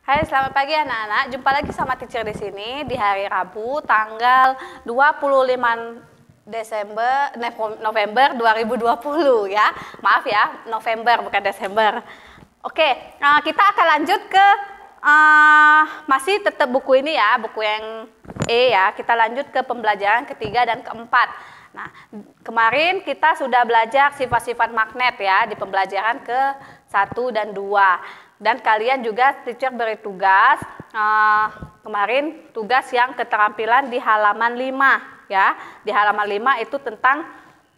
Hai, selamat pagi anak-anak. Jumpa lagi sama teacher di sini di hari Rabu tanggal 25 November 2020 ya. Maaf ya, November bukan Desember. Oke, kita akan lanjut ke masih tetap buku ini ya, buku yang E ya. Kita lanjut ke pembelajaran ketiga dan keempat. Nah, kemarin kita sudah belajar sifat-sifat magnet ya di pembelajaran ke-1 dan 2. Dan kalian juga teacher beri tugas, kemarin tugas yang keterampilan di halaman 5 ya. Di halaman 5 itu tentang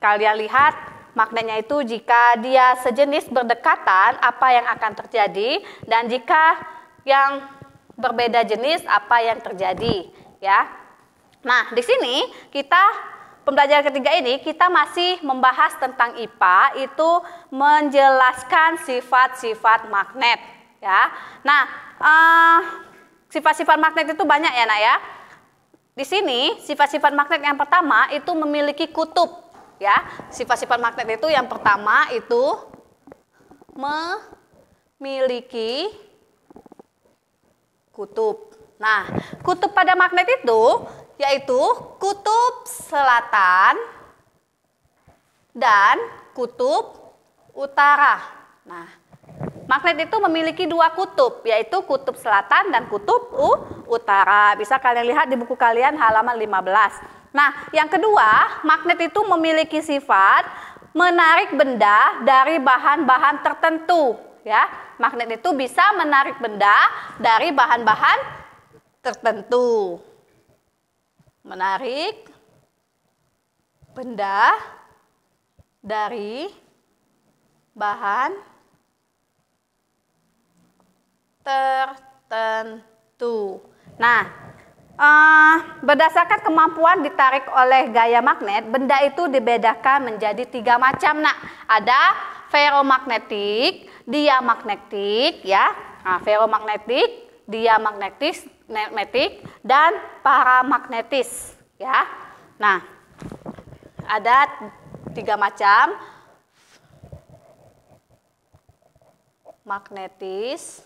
kalian lihat magnetnya itu jika dia sejenis berdekatan apa yang akan terjadi, dan jika yang berbeda jenis apa yang terjadi ya. Nah, di sini kita pembelajaran ketiga ini kita masih membahas tentang IPA, itu menjelaskan sifat-sifat magnet ya. Nah, sifat-sifat magnet itu banyak ya nak ya. Di sini sifat-sifat magnet yang pertama itu memiliki kutub ya. Sifat-sifat magnet itu yang pertama itu memiliki kutub. Nah, kutub pada magnet itu yaitu kutub selatan dan kutub utara. Nah, magnet itu memiliki dua kutub, yaitu kutub selatan dan kutub utara. Bisa kalian lihat di buku kalian halaman 15. Nah, yang kedua, magnet itu memiliki sifat menarik benda dari bahan-bahan tertentu. Ya, magnet itu bisa menarik benda dari bahan-bahan tertentu. Menarik benda dari bahan tertentu. Nah, berdasarkan kemampuan ditarik oleh gaya magnet, benda itu dibedakan menjadi 3 macam. Nah, ada ferromagnetik, diamagnetik ya. Nah, ferromagnetik, diamagnetis, magnetik, dan paramagnetis ya. Nah, ada 3 macam: magnetis,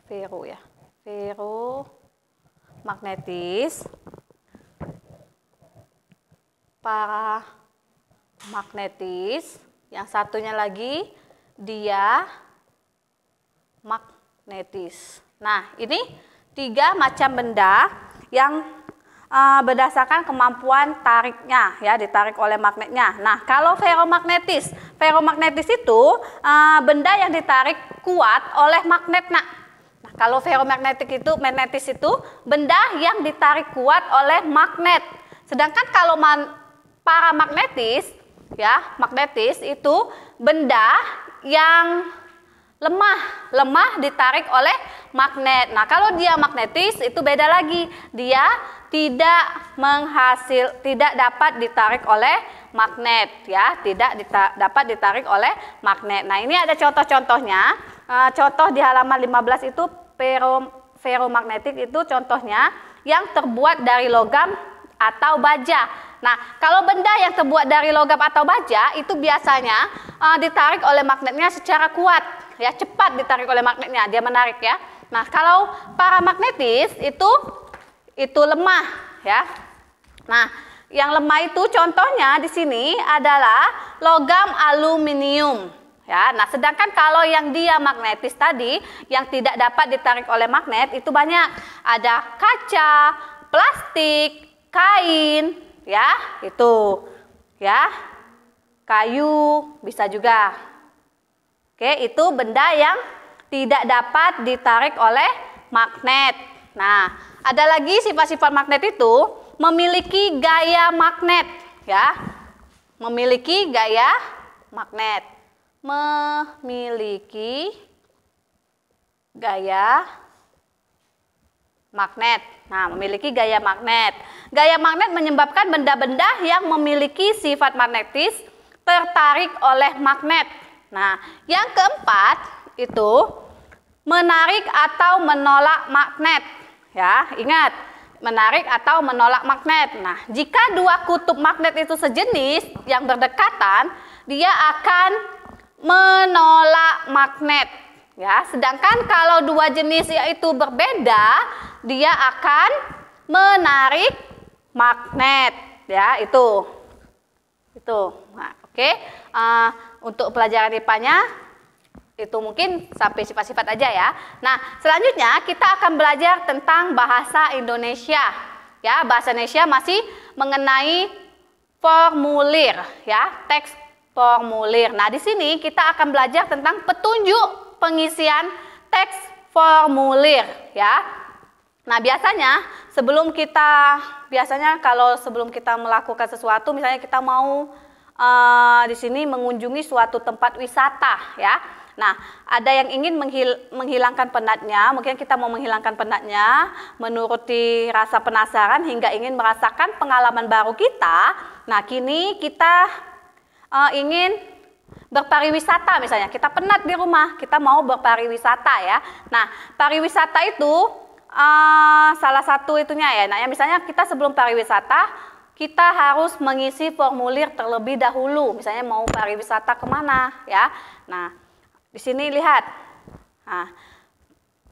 ferro ya, ferromagnetis, paramagnetis, yang satunya lagi diamagnetis. Nah, ini 3 macam benda yang berdasarkan kemampuan tariknya ya, ditarik oleh magnetnya. Nah, kalau ferromagnetis itu benda yang ditarik kuat oleh magnet. Nah, kalau magnetis itu benda yang ditarik kuat oleh magnet. Sedangkan kalau paramagnetis ya, magnetis itu benda yang lemah ditarik oleh magnet. Nah, kalau dia magnetis itu beda lagi. Dia tidak dapat ditarik oleh magnet ya, tidak dapat ditarik oleh magnet. Nah, ini ada contoh-contohnya. Contoh di halaman 15 itu ferromagnetik itu contohnya yang terbuat dari logam atau baja. Nah, kalau benda yang terbuat dari logam atau baja itu biasanya ditarik oleh magnetnya secara kuat ya, cepat ditarik oleh magnetnya, dia menarik ya. Nah, kalau paramagnetis itu lemah ya. Nah, yang lemah itu contohnya di sini adalah logam aluminium ya. Nah, sedangkan kalau yang diamagnetis tadi yang tidak dapat ditarik oleh magnet itu banyak. Ada kaca, plastik, kain ya, itu ya, kayu bisa juga. Oke, itu benda yang tidak dapat ditarik oleh magnet. Nah, ada lagi sifat-sifat magnet itu memiliki gaya magnet ya. Memiliki gaya magnet. Memiliki gaya magnet. Nah, memiliki gaya magnet. Gaya magnet menyebabkan benda-benda yang memiliki sifat magnetis tertarik oleh magnet. Nah, yang keempat itu menarik atau menolak magnet. Ya, ingat, menarik atau menolak magnet. Nah, jika 2 kutub magnet itu sejenis yang berdekatan, dia akan menolak magnet Ya, sedangkan kalau dua jenis itu berbeda, dia akan menarik magnet. Ya, itu. Nah, oke. Untuk pelajaran IPA-nya itu mungkin sampai sifat-sifat aja ya. Nah, selanjutnya kita akan belajar tentang bahasa Indonesia. Ya, bahasa Indonesia masih mengenai formulir, ya, teks formulir. Nah, di sini kita akan belajar tentang petunjuk pengisian teks formulir, ya. Nah, biasanya kalau sebelum kita melakukan sesuatu, misalnya kita mau di sini mengunjungi suatu tempat wisata, ya. Nah, ada yang ingin menghilangkan penatnya, mungkin kita mau menghilangkan penatnya, menuruti rasa penasaran hingga ingin merasakan pengalaman baru kita. Nah, kini kita ingin berpariwisata, misalnya kita penat di rumah, kita mau berpariwisata, ya. Nah, pariwisata itu salah satu itunya ya. Nah, misalnya kita sebelum pariwisata kita harus mengisi formulir terlebih dahulu. Misalnya mau pariwisata kemana, ya. Nah, di sini lihat. Nah,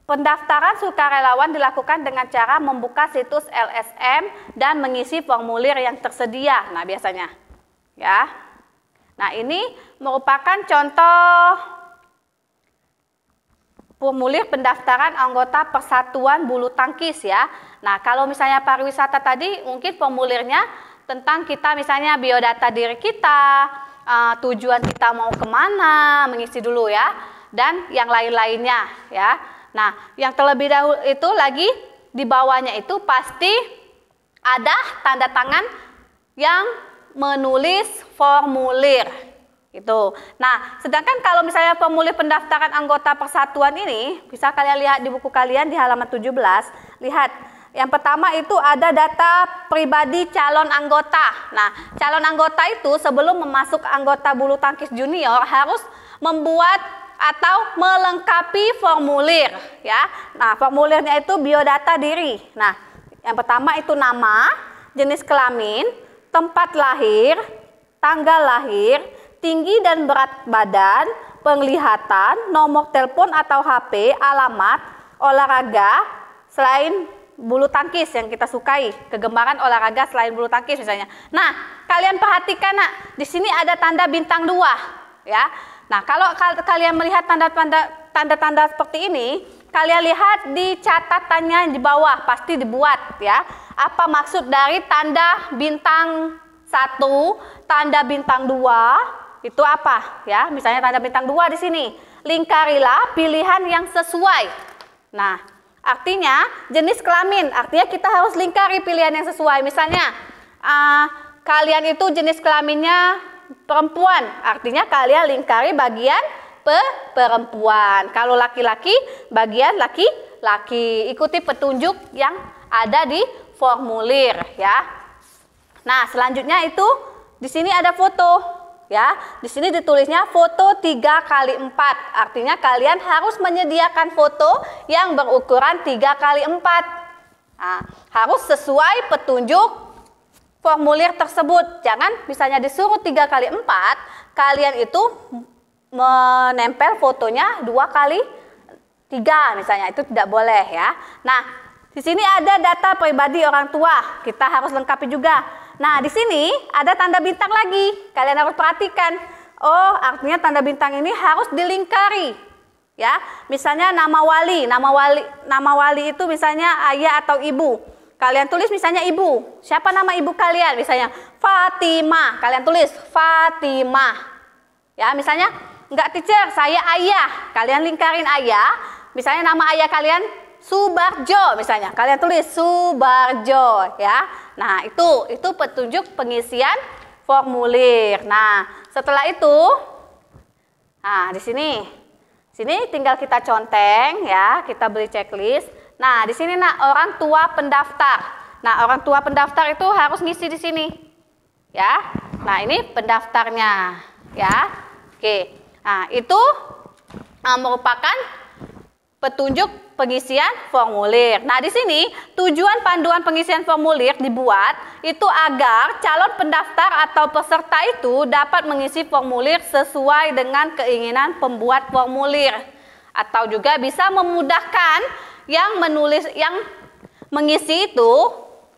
pendaftaran sukarelawan dilakukan dengan cara membuka situs LSM dan mengisi formulir yang tersedia. Nah, biasanya, ya. Nah, ini merupakan contoh formulir pendaftaran anggota Persatuan Bulu Tangkis, ya. Nah, kalau misalnya pariwisata tadi mungkin formulirnya tentang kita misalnya biodata diri kita, tujuan kita mau kemana, mengisi dulu ya, dan yang lain-lainnya, ya. Nah, yang terlebih dahulu itu lagi di bawahnya itu pasti ada tanda tangan yang menulis formulir itu. Nah, sedangkan kalau misalnya formulir pendaftaran anggota persatuan ini bisa kalian lihat di buku kalian di halaman 17. Lihat, yang pertama itu ada data pribadi calon anggota. Nah, calon anggota itu sebelum memasuk anggota bulu tangkis junior harus membuat atau melengkapi formulir, ya. Nah, formulirnya itu biodata diri. Nah, yang pertama itu nama, jenis kelamin, tempat lahir, tanggal lahir, tinggi dan berat badan, penglihatan, nomor telepon atau HP, alamat, olahraga selain bulu tangkis yang kita sukai, kegemaran olahraga selain bulu tangkis misalnya. Nah, kalian perhatikan, Nak, di sini ada tanda bintang 2, ya. Nah, kalau kalian melihat tanda-tanda seperti ini, kalian lihat di catatannya di bawah pasti dibuat, ya. Apa maksud dari tanda bintang 1, tanda bintang 2 itu apa, ya? Misalnya tanda bintang 2 di sini, lingkarilah pilihan yang sesuai. Nah, artinya jenis kelamin, artinya kita harus lingkari pilihan yang sesuai. Misalnya kalian itu jenis kelaminnya perempuan, artinya kalian lingkari bagian perempuan. Kalau laki-laki, bagian laki-laki. Ikuti petunjuk yang ada di formulir, ya. Nah, selanjutnya itu di sini ada foto, ya. Di sini ditulisnya foto 3x4. Artinya kalian harus menyediakan foto yang berukuran 3x4. Nah, harus sesuai petunjuk formulir tersebut. Jangan misalnya disuruh 3x4, kalian itu menempel fotonya 2x3 misalnya, itu tidak boleh, ya. Nah, di sini ada data pribadi orang tua, kita harus lengkapi juga. Nah, di sini ada tanda bintang lagi, kalian harus perhatikan. Oh, artinya tanda bintang ini harus dilingkari, ya. Misalnya nama wali itu misalnya ayah atau ibu. Kalian tulis misalnya ibu. Siapa nama ibu kalian? Misalnya Fatimah. Kalian tulis Fatimah. Ya, misalnya enggak teacher, saya ayah. Kalian lingkarin ayah. Misalnya nama ayah kalian Subarjo misalnya. Kalian tulis Subarjo, ya. Nah, itu petunjuk pengisian formulir. Nah, setelah itu di sini tinggal kita conteng, ya, kita beri checklist. Nah, di sini, Nak, orang tua pendaftar. Nah, orang tua pendaftar itu harus ngisi di sini, ya. Nah, ini pendaftarnya, ya. Oke. Nah, itu merupakan petunjuk pengisian formulir. Nah, di sini tujuan panduan pengisian formulir dibuat itu agar calon pendaftar atau peserta itu dapat mengisi formulir sesuai dengan keinginan pembuat formulir. Atau juga bisa memudahkan yang menulis, yang mengisi itu,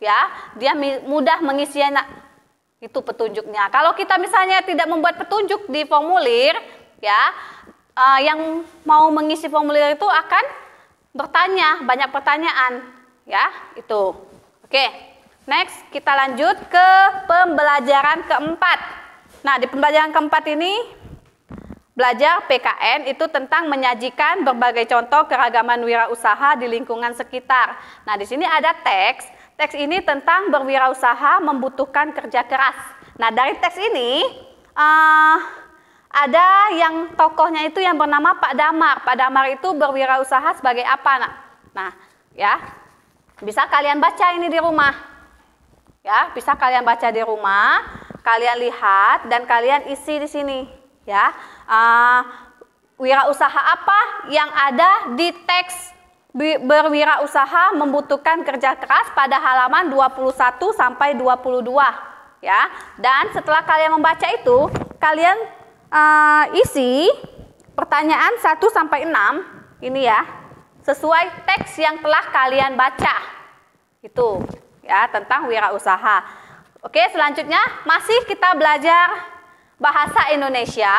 ya, dia mudah mengisinya. Itu petunjuknya. Kalau kita misalnya tidak membuat petunjuk di formulir, ya, yang mau mengisi formulir itu akan bertanya, banyak pertanyaan, ya, itu. Oke, next kita lanjut ke pembelajaran keempat. Nah, di pembelajaran keempat ini belajar PKN itu tentang menyajikan berbagai contoh keragaman wirausaha di lingkungan sekitar. Nah, di sini ada teks. Teks ini tentang berwirausaha membutuhkan kerja keras. Nah, dari teks ini ada yang tokohnya itu yang bernama Pak Damar. Pak Damar itu berwirausaha sebagai apa, nak? Nah, ya, bisa kalian baca ini di rumah. Ya, bisa kalian baca di rumah, kalian lihat dan kalian isi di sini. Ya, wirausaha apa yang ada di teks berwirausaha membutuhkan kerja keras pada halaman 21 sampai 22, ya. Dan setelah kalian membaca itu, kalian isi pertanyaan 1 sampai 6 ini, ya, sesuai teks yang telah kalian baca. Itu, ya, tentang wirausaha. Oke, selanjutnya masih kita belajar bahasa Indonesia,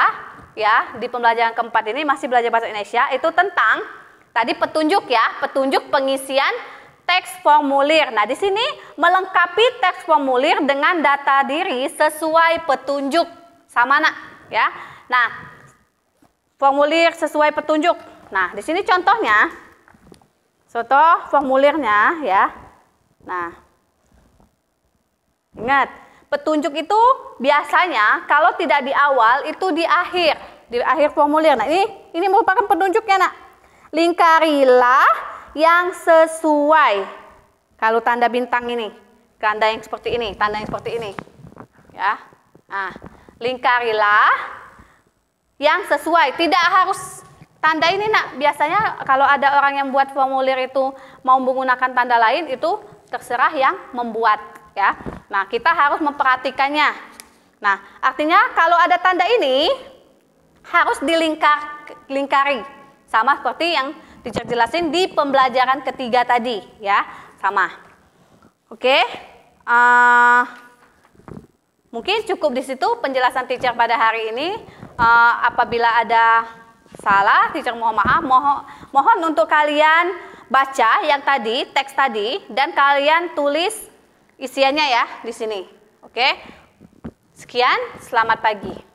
ya. Di pembelajaran keempat ini masih belajar bahasa Indonesia, itu tentang tadi petunjuk, ya, petunjuk pengisian teks formulir. Nah, di sini melengkapi teks formulir dengan data diri sesuai petunjuk, sama, nak, ya. Nah, formulir sesuai petunjuk. Nah, di sini contohnya, contoh formulirnya, ya. Nah, ingat, petunjuk itu biasanya kalau tidak di awal itu di akhir formulir. Nah, ini merupakan petunjuknya, nak. Lingkarilah yang sesuai. Kalau tanda bintang ini, tanda yang seperti ini, tanda yang seperti ini, ya. Nah, lingkarilah yang sesuai. Tidak harus tanda ini, nak. Biasanya kalau ada orang yang buat formulir itu mau menggunakan tanda lain, itu terserah yang membuat, ya. Nah, kita harus memperhatikannya. Nah, artinya kalau ada tanda ini harus dilingkari. Sama seperti yang dijelasin di pembelajaran ketiga tadi, ya, sama. Oke, mungkin cukup di situ penjelasan teacher pada hari ini. Apabila ada salah, teacher mohon maaf. Mohon untuk kalian baca yang tadi, teks tadi, dan kalian tulis isiannya, ya, di sini. Oke, sekian, selamat pagi.